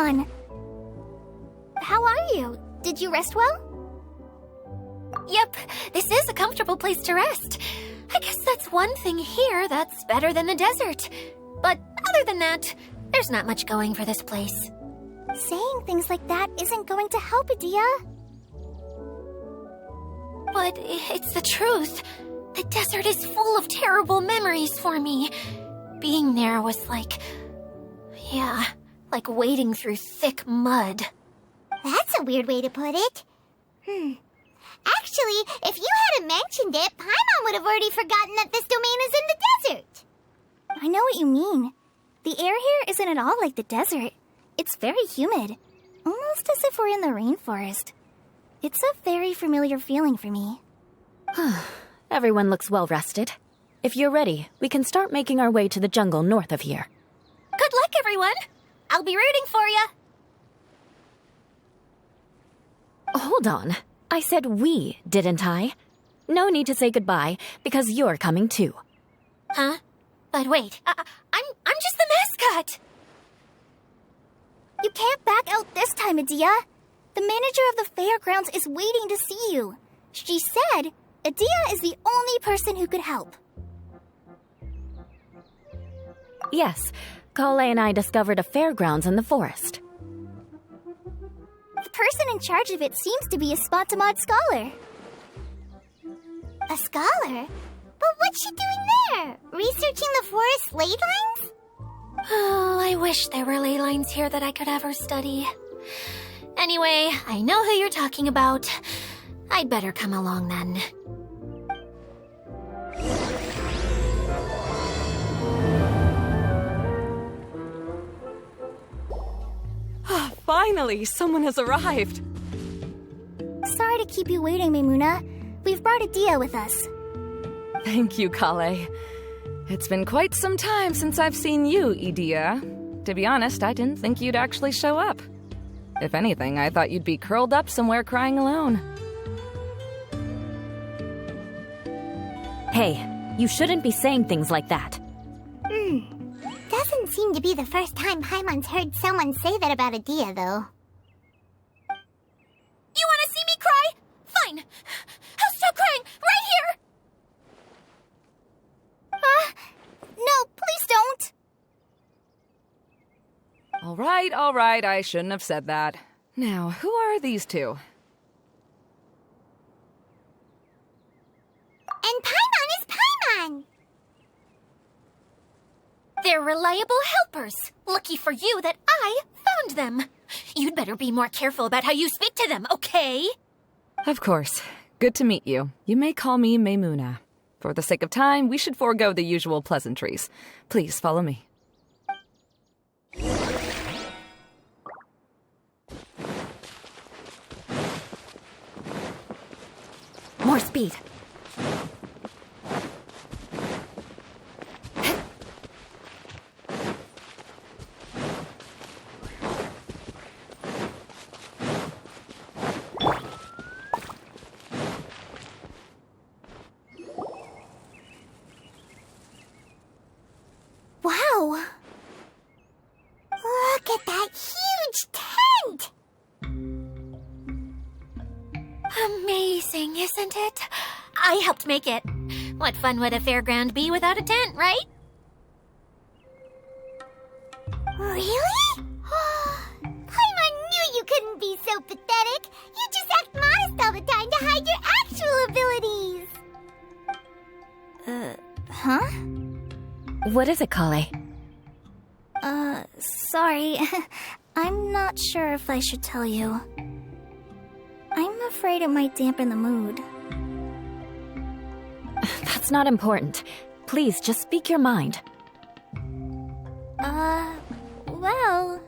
on? How are you? Did you rest well? Yep, this is a comfortable place to rest. I guess that's one thing here that's better than the desert. But other than that, there's not much going for this place. Saying things like that isn't going to help, Adia. But it's the truth. The desert is full of terrible memories for me. Being there was like wading through thick mud. That's a weird way to put it. Actually, if you hadn't mentioned it, Paimon would have already forgotten that this domain is in the desert. I know what you mean. The air here isn't at all like the desert. It's very humid, almost as if we're in the rainforest. It's a very familiar feeling for me. Everyone looks well rested. If you're ready, we can start making our way to the jungle north of here. Good luck, everyone. I'll be rooting for you. Hold on. I said we, didn't I? No need to say goodbye, because you're coming too. Huh? But wait, I'm just the mascot. You can't back out this time, Adia. The manager of the fairgrounds is waiting to see you. She said Adia is the only person who could help. Yes, Kale and I discovered a fairgrounds in the forest. The person in charge of it seems to be a Spontamod scholar. A scholar? But what's she doing there? Researching the forest ley lines? Oh, I wish there were ley lines here that I could ever study. Anyway, I know who you're talking about. I'd better come along then. Finally, someone has arrived. Sorry to keep you waiting, Maimuna. We've brought Adia with us. Thank you, Kale. It's been quite some time since I've seen you, Adia. To be honest, I didn't think you'd actually show up. If anything, I thought you'd be curled up somewhere crying alone. Hey, you shouldn't be saying things like that. Doesn't seem to be the first time Paimon's heard someone say that about Adia, though. You want to see me cry? Fine. I'll stop crying right here. No, please don't. All right, I shouldn't have said that. Now, who are these two? And Paimon is Paimon! They're reliable helpers. Lucky for you that I found them. You'd better be more careful about how you speak to them, okay? Of course. Good to meet you. You may call me Maimuna. For the sake of time, we should forego the usual pleasantries. Please follow me. More speed. Wow! Look at that huge tent! Amazing, isn't it? I helped make it. What fun would a fairground be without a tent, right? Really? Paimon knew you couldn't be so pathetic. You just act modest all the time to hide your actual abilities. Huh? What is it, Kale? Sorry. I'm not sure if I should tell you. I'm afraid it might dampen the mood. That's not important. Please, just speak your mind. Well,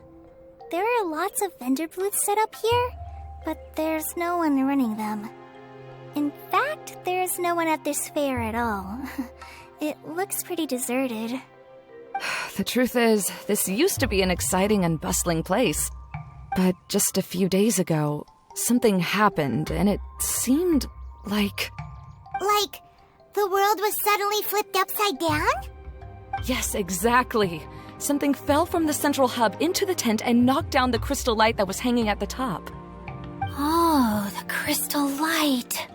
there are lots of vendor booths set up here, but there's no one running them. In fact, there's no one at this fair at all. It looks pretty deserted. The truth is, this used to be an exciting and bustling place. But just a few days ago, something happened, and it seemed like... Like, the world was suddenly flipped upside down? Yes, exactly. something fell from the central hub into the tent and knocked down the crystal light that was hanging at the top. Oh, the crystal light.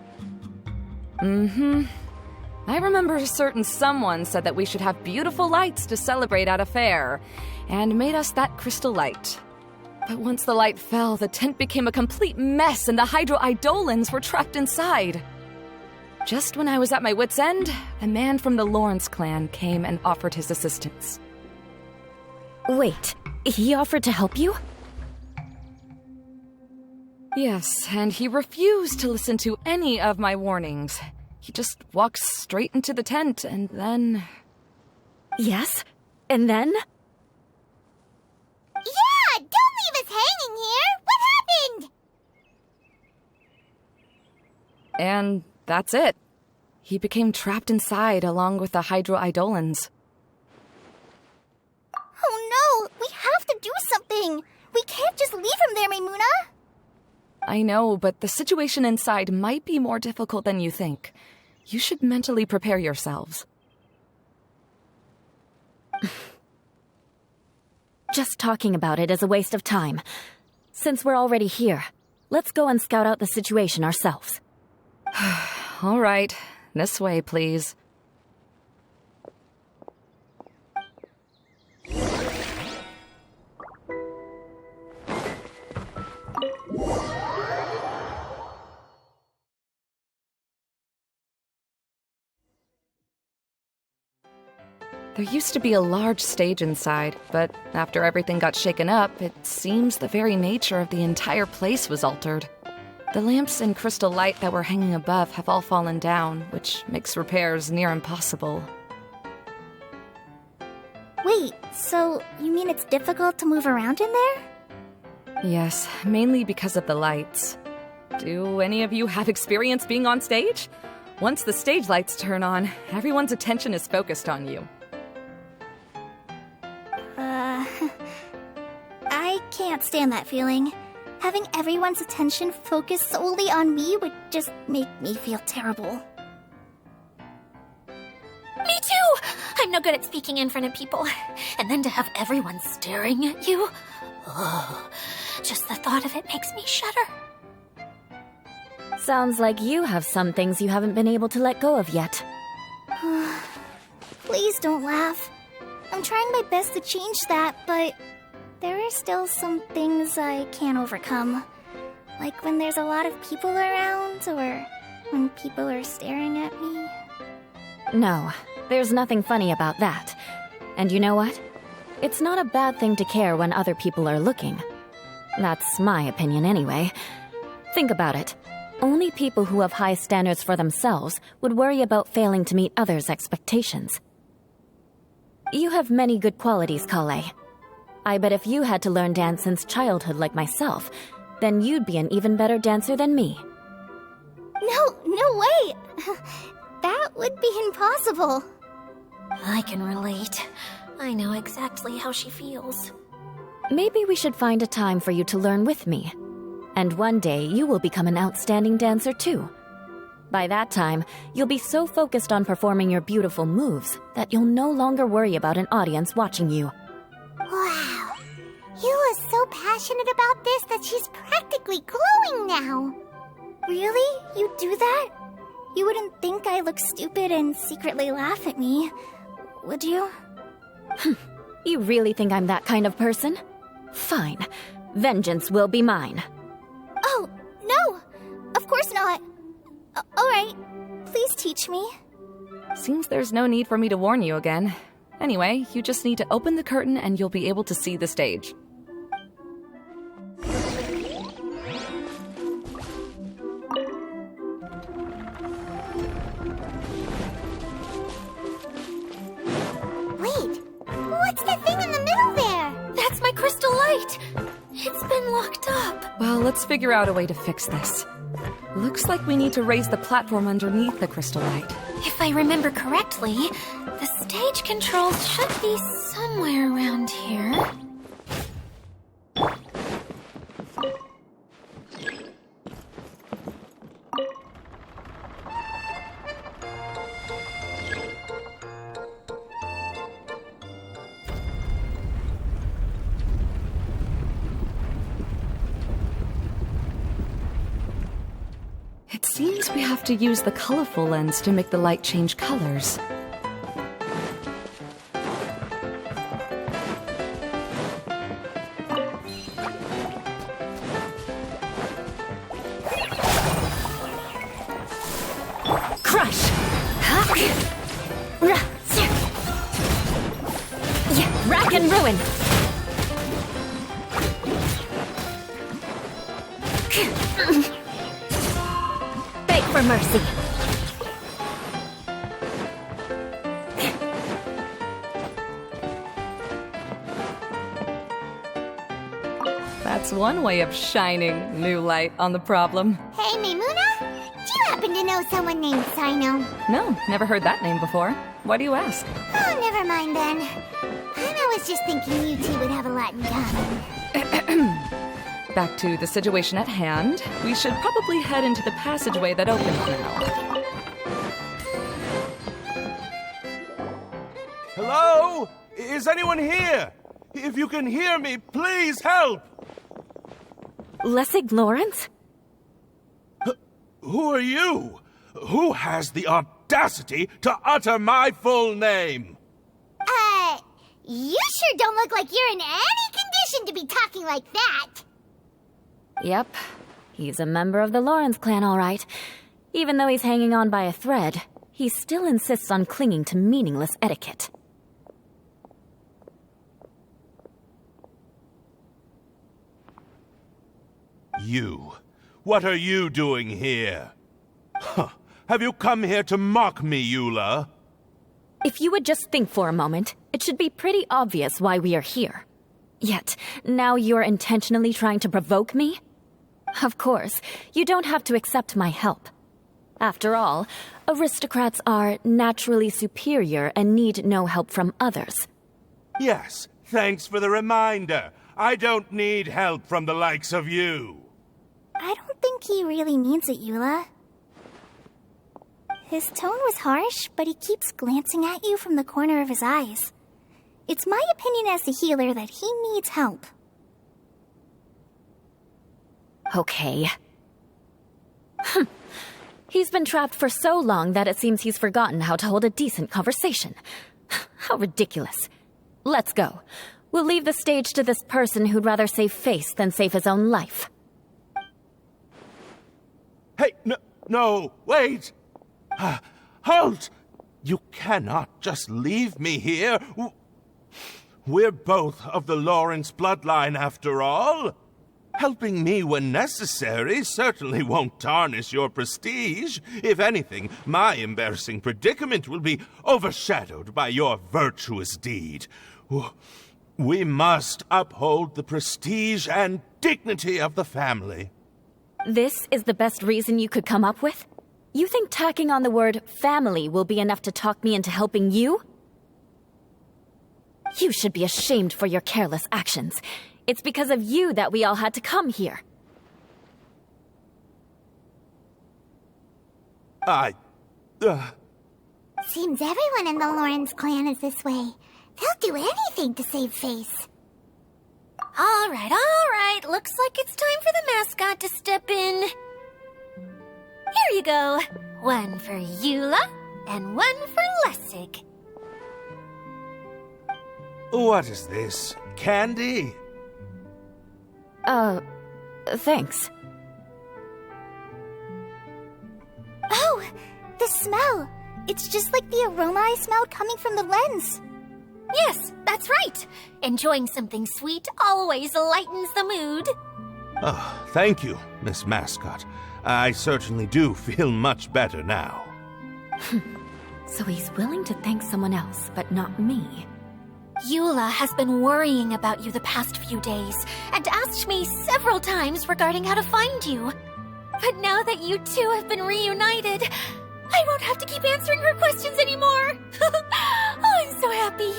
Mm-hmm. I remember a certain someone said that we should have beautiful lights to celebrate at a fair, and made us that crystal light. But once the light fell, the tent became a complete mess and the hydro-eidolons were trapped inside. Just when I was at my wit's end, a man from the Lawrence clan came and offered his assistance. Wait, he offered to help you? Yes, and he refused to listen to any of my warnings. He just walked straight into the tent, and then... Yes? And then? Yeah! Don't leave us hanging here! What happened? And that's it. He became trapped inside along with the hydro-eidolons. Oh no! We have to do something! We can't just leave him there, Maimuna! I know, but the situation inside might be more difficult than you think. You should mentally prepare yourselves. Just talking about it is a waste of time. Since we're already here, let's go and scout out the situation ourselves. All right, this way, please. There used to be a large stage inside, but after everything got shaken up, it seems the very nature of the entire place was altered. The lamps and crystal light that were hanging above have all fallen down, which makes repairs near impossible. Wait, so you mean it's difficult to move around in there? Yes, mainly because of the lights. Do any of you have experience being on stage? Once the stage lights turn on, everyone's attention is focused on you. I can't stand that feeling. Having everyone's attention focused solely on me would just make me feel terrible. Me too! I'm no good at speaking in front of people. And then to have everyone staring at you? Oh, just the thought of it makes me shudder. Sounds like you have some things you haven't been able to let go of yet. Please don't laugh. I'm trying my best to change that, but there are still some things I can't overcome. Like when there's a lot of people around, or when people are staring at me. No, there's nothing funny about that. And you know what? It's not a bad thing to care when other people are looking. That's my opinion anyway. Think about it. Only people who have high standards for themselves would worry about failing to meet others' expectations. You have many good qualities, Kale. I bet if you had to learn dance since childhood like myself, then you'd be an even better dancer than me. No way! That would be impossible. I can relate. I know exactly how she feels. Maybe we should find a time for you to learn with me. And one day you will become an outstanding dancer too. By that time, you'll be so focused on performing your beautiful moves that you'll no longer worry about an audience watching you. Wow. You are so passionate about this that she's practically glowing now. Really? You do that? You wouldn't think I look stupid and secretly laugh at me, would you? You really think I'm that kind of person? Fine. Vengeance will be mine. Oh, no! Of course not. Alright, please teach me. Seems there's no need for me to warn you again. Anyway, you just need to open the curtain and you'll be able to see the stage. Wait, what's that thing in the middle there? That's my crystal light! It's been locked up. Well, let's figure out a way to fix this. Looks like we need to raise the platform underneath the crystal light. If I remember correctly, the stage controls should be somewhere around here. have to use the colorful lens to make the light change colors. Crush! Rack and ruin! Beg for mercy. That's one way of shining new light on the problem. Hey, Maimuna? Do you happen to know someone named Sino? No, never heard that name before. Why do you ask? Oh, never mind then. I was just thinking you two would have a lot in common. Back to the situation at hand. We should probably head into the passageway that opens now. Hello? Is anyone here? If you can hear me, please help! Lessig Lawrence? Who are you? Who has the audacity to utter my full name? You sure don't look like you're in any condition to be talking like that. Yep. He's a member of the Lawrence clan, all right. Even though he's hanging on by a thread, he still insists on clinging to meaningless etiquette. You. What are you doing here? Huh. Have you come here to mock me, Eula? If you would just think for a moment, it should be pretty obvious why we are here. Yet, now you're intentionally trying to provoke me? Of course, you don't have to accept my help. After all, aristocrats are naturally superior and need no help from others. Yes, thanks for the reminder. I don't need help from the likes of you. I don't think he really means it, Eula. His tone was harsh, but he keeps glancing at you from the corner of his eyes. It's my opinion as the healer that he needs help. Okay. He's been trapped for so long that it seems he's forgotten how to hold a decent conversation. How ridiculous. Let's go. We'll leave the stage to this person who'd rather save face than save his own life. Hey, no, wait! Halt! You cannot just leave me here. We're both of the Lawrence bloodline after all. Helping me when necessary certainly won't tarnish your prestige. If anything, my embarrassing predicament will be overshadowed by your virtuous deed. We must uphold the prestige and dignity of the family. This is the best reason you could come up with? You think tacking on the word family will be enough to talk me into helping you? You should be ashamed for your careless actions. It's because of you that we all had to come here. Seems everyone in the Lawrence clan is this way. They'll do anything to save face. All right. Looks like it's time for the mascot to step in. Here you go. One for Eula, and one for Lessig. What is this? Candy? Thanks. Oh, the smell. It's just like the aroma I smelled coming from the lens. Yes, that's right. Enjoying something sweet always lightens the mood. Oh, thank you, Miss Mascot. I certainly do feel much better now. So he's willing to thank someone else, but not me. Eula has been worrying about you the past few days and asked me several times regarding how to find you. But now that you two have been reunited, I won't have to keep answering her questions anymore. Oh, I'm so happy.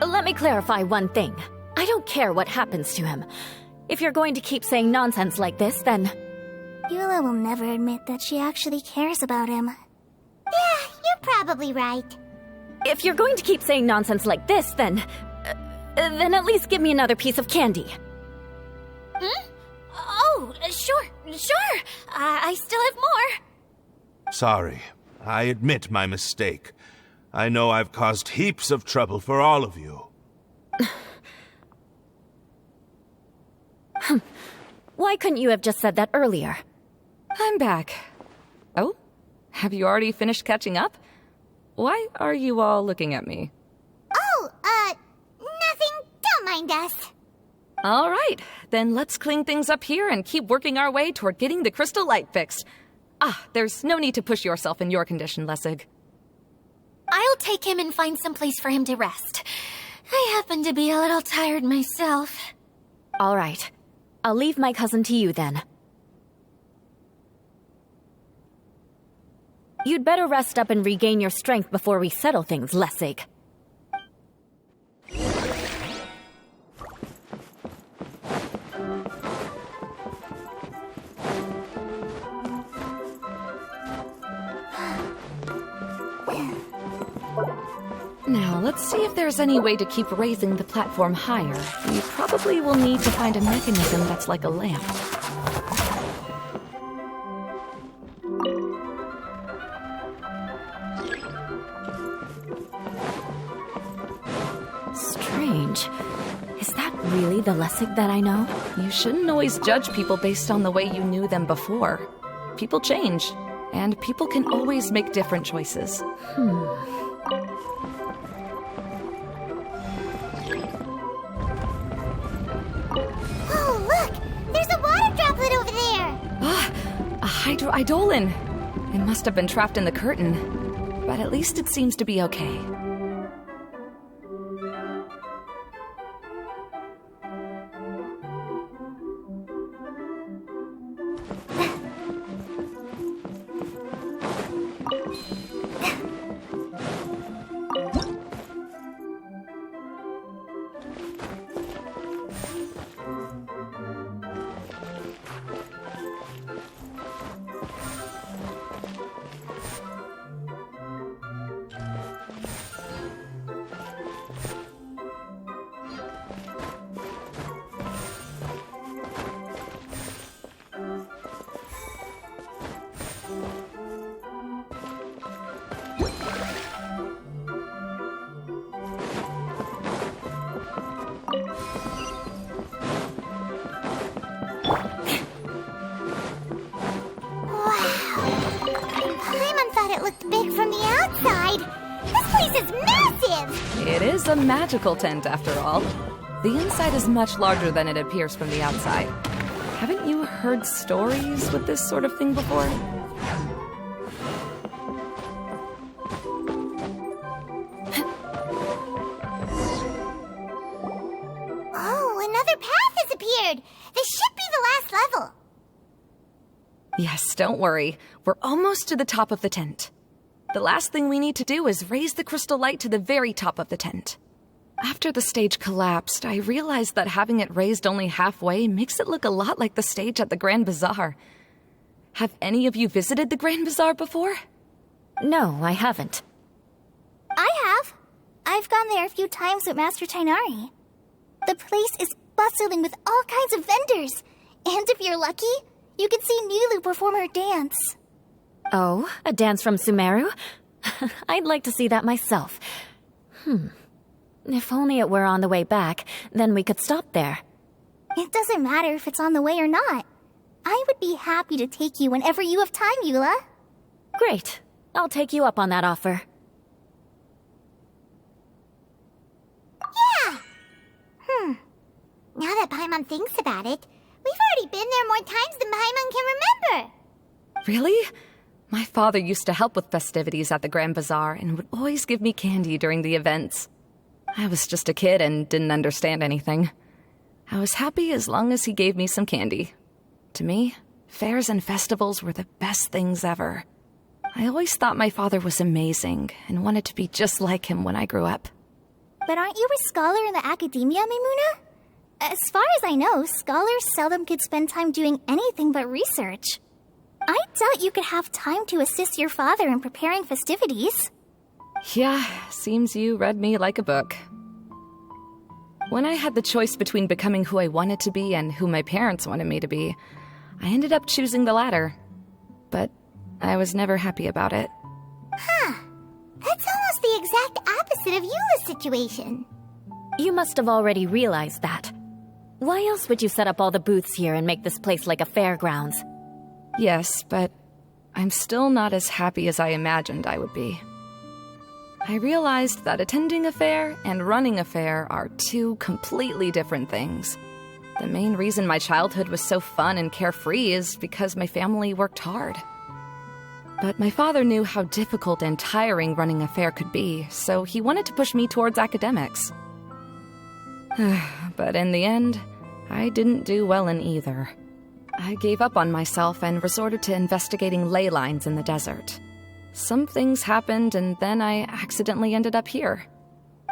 Let me clarify one thing. I don't care what happens to him. If you're going to keep saying nonsense like this, then... Eula will never admit that she actually cares about him. Yeah, you're probably right. If you're going to keep saying nonsense like this, then at least give me another piece of candy. Oh, sure. I still have more. Sorry. I admit my mistake. I know I've caused heaps of trouble for all of you. Why couldn't you have just said that earlier? I'm back. Oh? Have you already finished catching up? Why are you all looking at me? Oh, nothing. Don't mind us. All right, then let's clean things up here and keep working our way toward getting the crystal light fixed. There's no need to push yourself in your condition, Lessig. I'll take him and find some place for him to rest. I happen to be a little tired myself. All right. I'll leave my cousin to you then. You'd better rest up and regain your strength before we settle things, Lessig. Now, let's see if there's any way to keep raising the platform higher. We probably will need to find a mechanism that's like a lamp. Strange. Is that really the Lessig that I know? You shouldn't always judge people based on the way you knew them before. People change, and people can always make different choices. Oh, look! There's a water droplet over there! A hydroidolin! It must have been trapped in the curtain. But at least it seems to be okay. Big from the outside. This place is massive! It is a magical tent, after all. The inside is much larger than it appears from the outside. Haven't you heard stories with this sort of thing before? Oh, another path has appeared! This should be the last level. Yes, don't worry. We're almost to the top of the tent. The last thing we need to do is raise the crystal light to the very top of the tent. After the stage collapsed, I realized that having it raised only halfway makes it look a lot like the stage at the Grand Bazaar. Have any of you visited the Grand Bazaar before? No, I haven't. I have. I've gone there a few times with Master Tainari. The place is bustling with all kinds of vendors. And if you're lucky, you can see Nilu perform her dance. Oh, a dance from Sumeru? I'd like to see that myself. If only it were on the way back, then we could stop there. It doesn't matter if it's on the way or not. I would be happy to take you whenever you have time, Eula. Great. I'll take you up on that offer. Yeah! Now that Paimon thinks about it, we've already been there more times than Paimon can remember. Really? My father used to help with festivities at the Grand Bazaar and would always give me candy during the events. I was just a kid and didn't understand anything. I was happy as long as he gave me some candy. To me, fairs and festivals were the best things ever. I always thought my father was amazing and wanted to be just like him when I grew up. But aren't you a scholar in the academia, Maimuna? As far as I know, scholars seldom could spend time doing anything but research. I doubt you could have time to assist your father in preparing festivities. Yeah, seems you read me like a book. When I had the choice between becoming who I wanted to be and who my parents wanted me to be, I ended up choosing the latter. but I was never happy about it. That's almost the exact opposite of Eula's situation. You must have already realized that. Why else would you set up all the booths here and make this place like a fairgrounds? Yes, but I'm still not as happy as I imagined I would be. I realized that attending a fair and running a fair are two completely different things. The main reason my childhood was so fun and carefree is because my family worked hard. But my father knew how difficult and tiring running a fair could be, so he wanted to push me towards academics. But in the end, I didn't do well in either. I gave up on myself and resorted to investigating ley lines in the desert. Some things happened, and then I accidentally ended up here.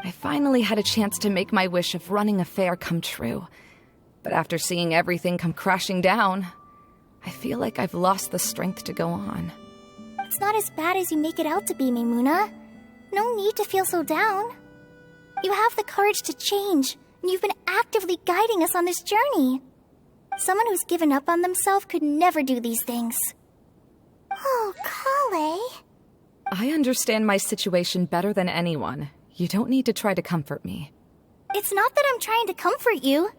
I finally had a chance to make my wish of running a fair come true. But after seeing everything come crashing down, I feel like I've lost the strength to go on. It's not as bad as you make it out to be, Maimuna. No need to feel so down. You have the courage to change, and you've been actively guiding us on this journey. Someone who's given up on themselves could never do these things. Oh, Kale. I understand my situation better than anyone. You don't need to try to comfort me. It's not that I'm trying to comfort you.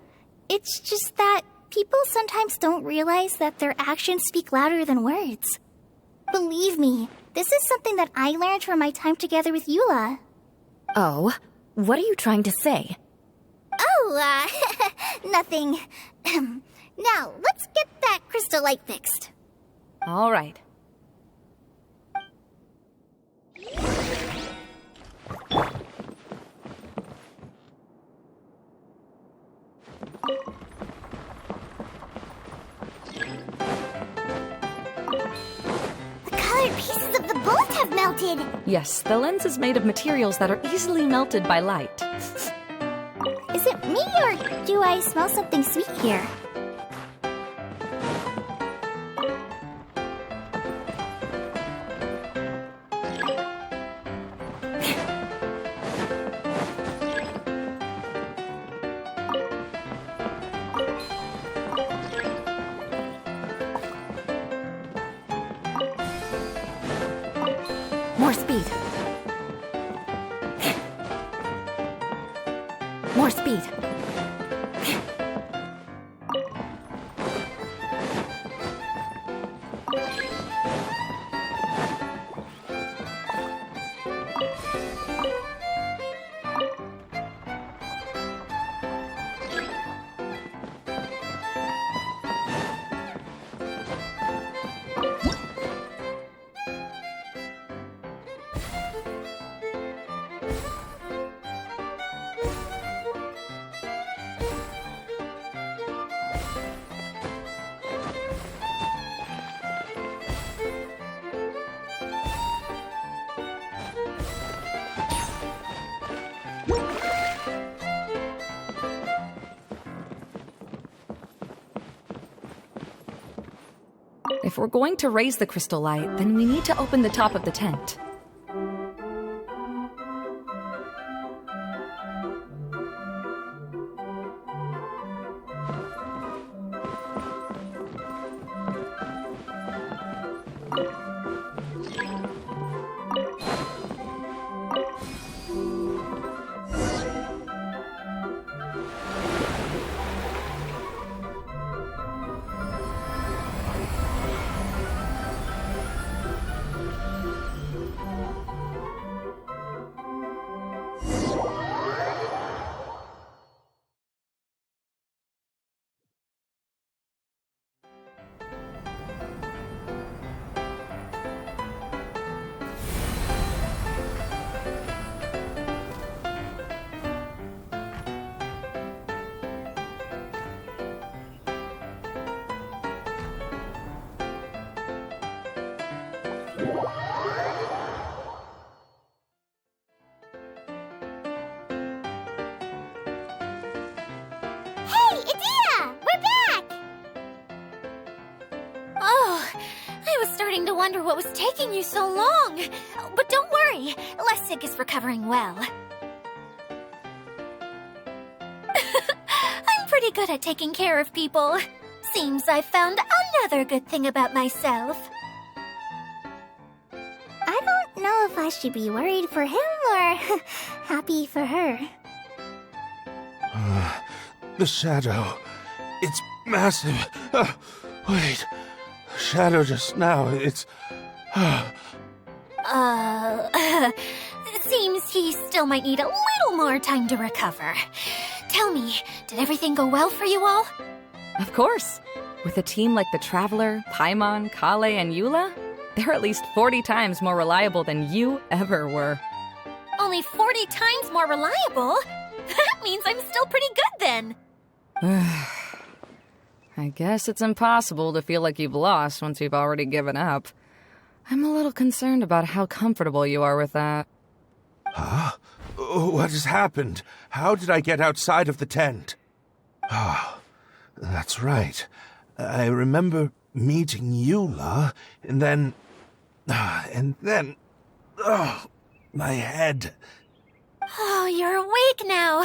It's just that people sometimes don't realize that their actions speak louder than words. Believe me, this is something that I learned from my time together with Eula. Oh, what are you trying to say? Oh, nothing. Now, let's get that crystal light fixed. All right. The colored pieces of the bolt have melted. Yes, the lens is made of materials that are easily melted by light. Is it me, or do I smell something sweet here? More speed. More speed. If we're going to raise the crystal light, then we need to open the top of the tent. Hey, Idea! We're back! Oh, I was starting to wonder what was taking you so long. But don't worry, Lessig is recovering well. I'm pretty good at taking care of people. Seems I've found another good thing about myself. if I should be worried for him or happy for her. The shadow. It's massive. Wait. The shadow just now. It's... It seems he still might need a little more time to recover. Tell me, did everything go well for you all? Of course. With a team like the Traveler, Paimon, Kale, and Eula, they're at least 40 times more reliable than you ever were. Only 40 times more reliable? That means I'm still pretty good then. I guess it's impossible to feel like you've lost once you've already given up. I'm a little concerned about how comfortable you are with that. Huh? What has happened? How did I get outside of the tent? Ah, that's right. I remember meeting Eula, and then... my head. Oh, you're awake now.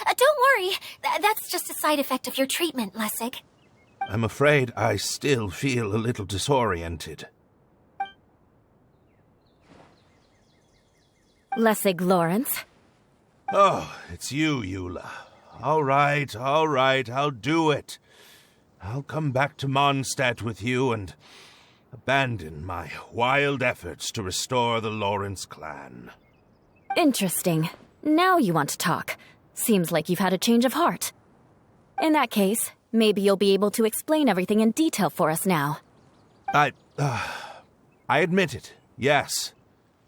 Don't worry. That's just a side effect of your treatment, Lessig. I'm afraid I still feel a little disoriented. Lessig Lawrence. Oh, it's you, Eula. All right, I'll do it. I'll come back to Mondstadt with you and abandon my wild efforts to restore the Lawrence clan. Interesting. Now you want to talk. Seems like you've had a change of heart. In that case, maybe you'll be able to explain everything in detail for us now. I admit it, yes.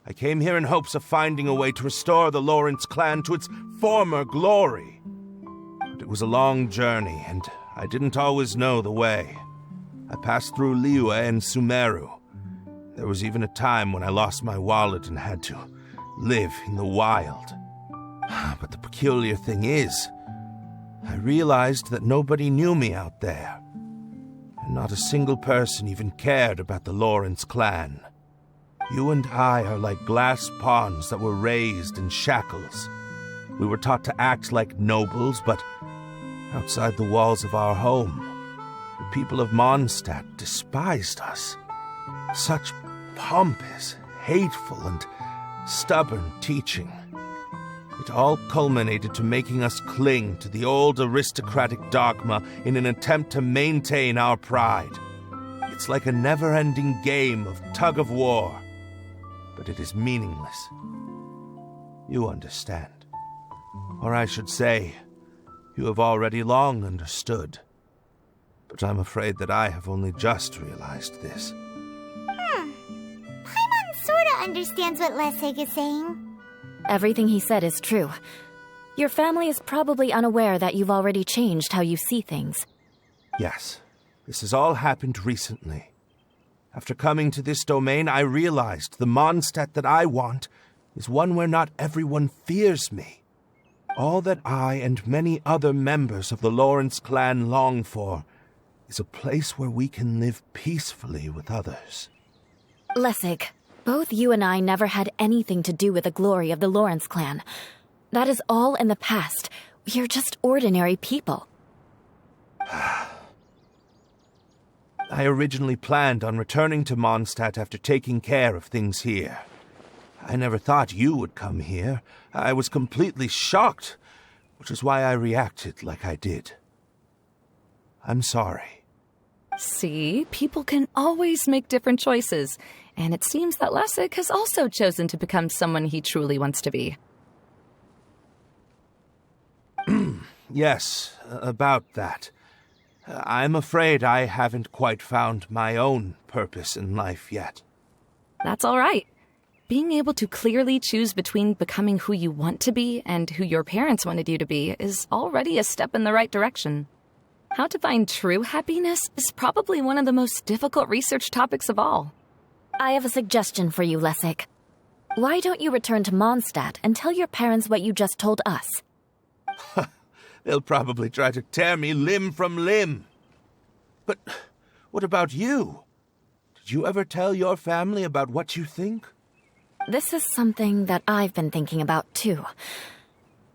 I came here in hopes of finding a way to restore the Lawrence clan to its former glory. But it was a long journey, and I didn't always know the way. I passed through Liyue and Sumeru. There was even a time when I lost my wallet and had to live in the wild. But the peculiar thing is, I realized that nobody knew me out there. And not a single person even cared about the Lawrence clan. You and I are like glass pawns that were raised in shackles. We were taught to act like nobles, but outside the walls of our home, the people of Mondstadt despised us. Such pompous, hateful, and stubborn teaching. It all culminated to making us cling to the old aristocratic dogma in an attempt to maintain our pride. It's like a never-ending game of tug-of-war, but it is meaningless. You understand. Or I should say, you have already long understood. But I'm afraid that I have only just realized this. Paimon sorta understands what Lessig is saying. Everything he said is true. Your family is probably unaware that you've already changed how you see things. Yes, this has all happened recently. After coming to this domain, I realized the Mondstadt that I want is one where not everyone fears me. All that I and many other members of the Lawrence clan long for is a place where we can live peacefully with others. Lessig, both you and I never had anything to do with the glory of the Lawrence clan. That is all in the past. We are just ordinary people. I originally planned on returning to Mondstadt after taking care of things here. I never thought you would come here. I was completely shocked, which is why I reacted like I did. I'm sorry. See, people can always make different choices, and it seems that Lessig has also chosen to become someone he truly wants to be. Yes, about that. I'm afraid I haven't quite found my own purpose in life yet. That's all right. Being able to clearly choose between becoming who you want to be and who your parents wanted you to be is already a step in the right direction. How to find true happiness is probably one of the most difficult research topics of all. I have a suggestion for you, Lessig. Why don't you return to Mondstadt and tell your parents what you just told us? They'll probably try to tear me limb from limb. But what about you? Did you ever tell your family about what you think? This is something that I've been thinking about, too.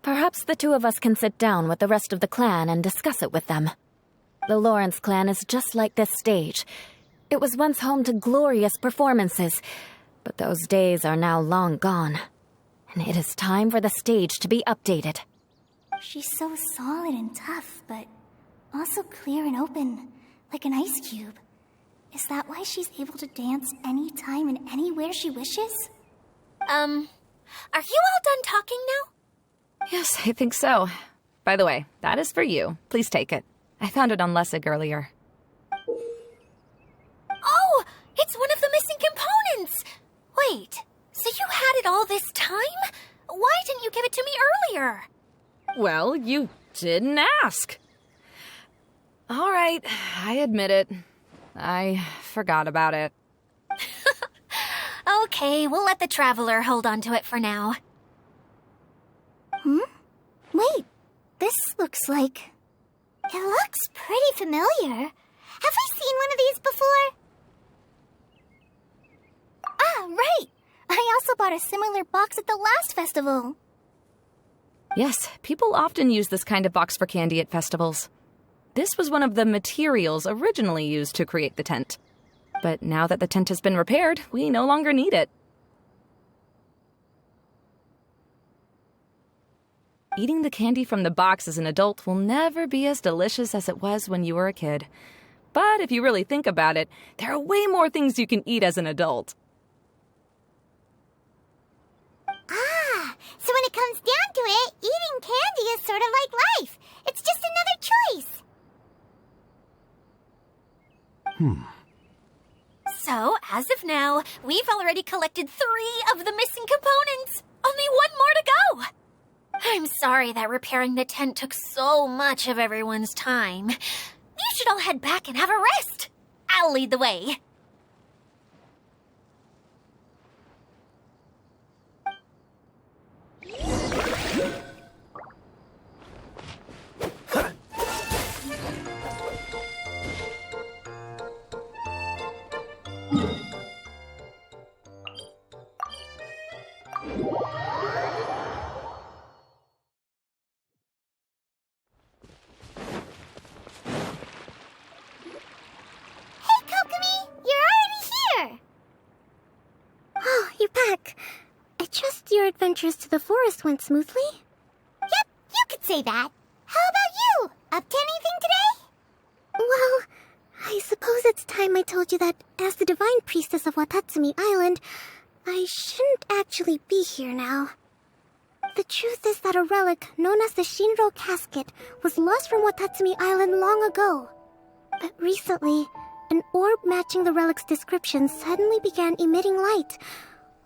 Perhaps the two of us can sit down with the rest of the clan and discuss it with them. The Lawrence clan is just like this stage. It was once home to glorious performances, But those days are now long gone, and it is time for the stage to be updated. She's so solid and tough, but also clear and open, like an ice cube. Is that why she's able to dance anytime and anywhere she wishes? Are you all done talking now? Yes, I think so. By the way, that is for you. Please take it. I found it on Lessig earlier. Oh, it's one of the missing components! Wait, so you had it all this time? Why didn't you give it to me earlier? Well, you didn't ask. All right, I admit it. I forgot about it. Okay, we'll let the Traveler hold on to it for now. Wait, this looks like... It looks pretty familiar. Have we seen one of these before? Ah, right! I also bought a similar box at the last festival. Yes, people often use this kind of box for candy at festivals. This was one of the materials originally used to create the tent. But now that the tent has been repaired, we no longer need it. Eating the candy from the box as an adult will never be as delicious as it was when you were a kid. But if you really think about it, there are way more things you can eat as an adult. Ah, so when it comes down to it, eating candy is sort of like life. It's just another choice. So, as of now, we've already collected 3 of the missing components. Only 1 more to go. I'm sorry that repairing the tent took so much of everyone's time. You should all head back and have a rest. I'll lead the way. Your adventures to the forest went smoothly? Yep, you could say that. How about you? Up to anything today? Well, I suppose it's time I told you that as the divine priestess of Watatsumi Island, I shouldn't actually be here now. The truth is that a relic known as the Shinro Casket was lost from Watatsumi Island long ago. But recently, an orb matching the relic's description suddenly began emitting light,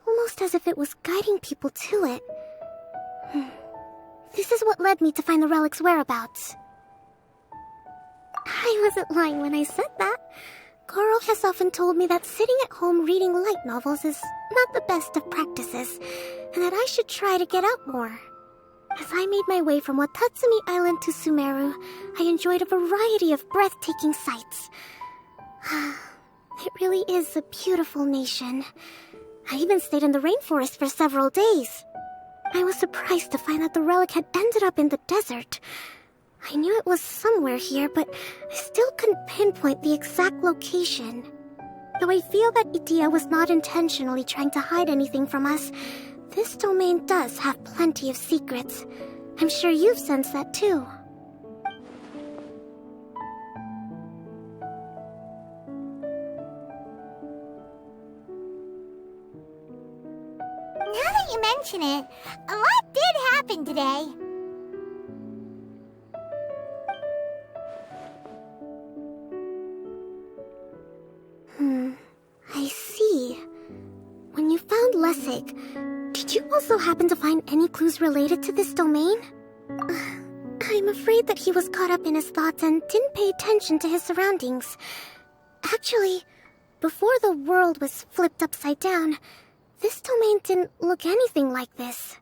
almost as if it was guiding people to it. This is what led me to find the relic's whereabouts. I wasn't lying when I said that. Goro has often told me that sitting at home reading light novels is not the best of practices, and that I should try to get out more. As I made my way from Watatsumi Island to Sumeru, I enjoyed a variety of breathtaking sights. It really is a beautiful nation. I even stayed in the rainforest for several days. I was surprised to find that the relic had ended up in the desert. I knew it was somewhere here, but I still couldn't pinpoint the exact location. Though I feel that Idia was not intentionally trying to hide anything from us, this domain does have plenty of secrets. I'm sure you've sensed that too. Now that you mention it, a lot did happen today. I see. When you found Lessig, did you also happen to find any clues related to this domain? I'm afraid that he was caught up in his thoughts and didn't pay attention to his surroundings. Actually, before the world was flipped upside down, this domain didn't look anything like this.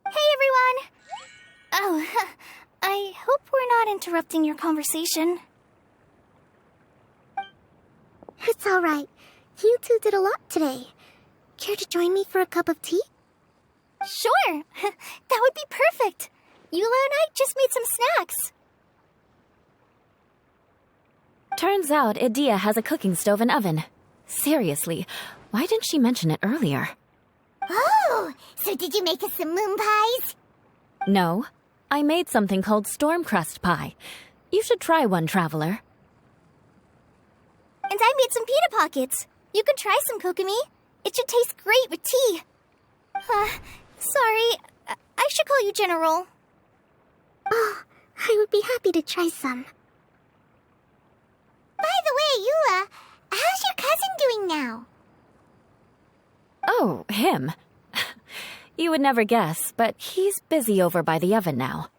Hey, everyone! Oh, I hope we're not interrupting your conversation. It's all right. You two did a lot today. Care to join me for a cup of tea? Sure! That would be perfect! Eula and I just made some snacks. Turns out Idia has a cooking stove and oven. Seriously, Why didn't she mention it earlier? Oh, so did you make us some moon pies? No, I made something called storm crust pie. You should try one, traveler. And I made some pita pockets. You can try some, Kokomi. It should taste great with tea. Sorry, I should call you General. Oh, I would be happy to try some. By the way, Yua, how's your cousin doing now? Oh, him. You would never guess, but he's busy over by the oven now.